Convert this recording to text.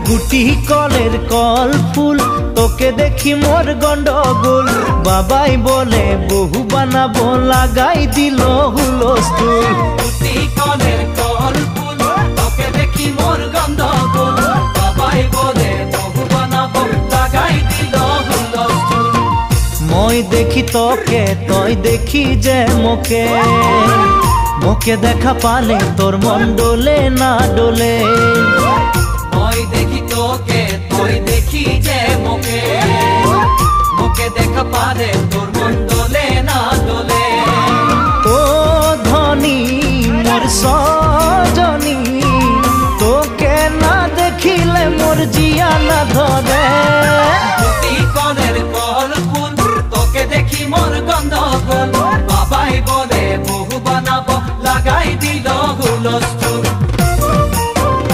গুটি কলের কল ফুল তোকে দেখি মোর গন্ডগোল বাবাই বলে বহু বানাবো লাগাই দিল হুলস্থুল গুটি কলের কল ফুল তোকে দেখি মোর গন্ডগোল বাবাই বলে বহু বানাবো লাগাই দিল হুলস্থুল মই দেখি তোকে তই দেখি যে মোকে মোকে দেখা পালে তোর মন ডোলে না ডোলে মই দেখি তোকে তুই দেখি যে মোকে মোকে দেখা পারে তোর মন দোলে না দোলে ও ধনী মোর সজনী তোকে না দেখিলে মোর জিয়া না ধরে গুটি কলের কল ফুল তোকে দেখি মোর গন্ডগোল বাবাই বলে বহু বানাবো লাগাই দিল হুলস্থুল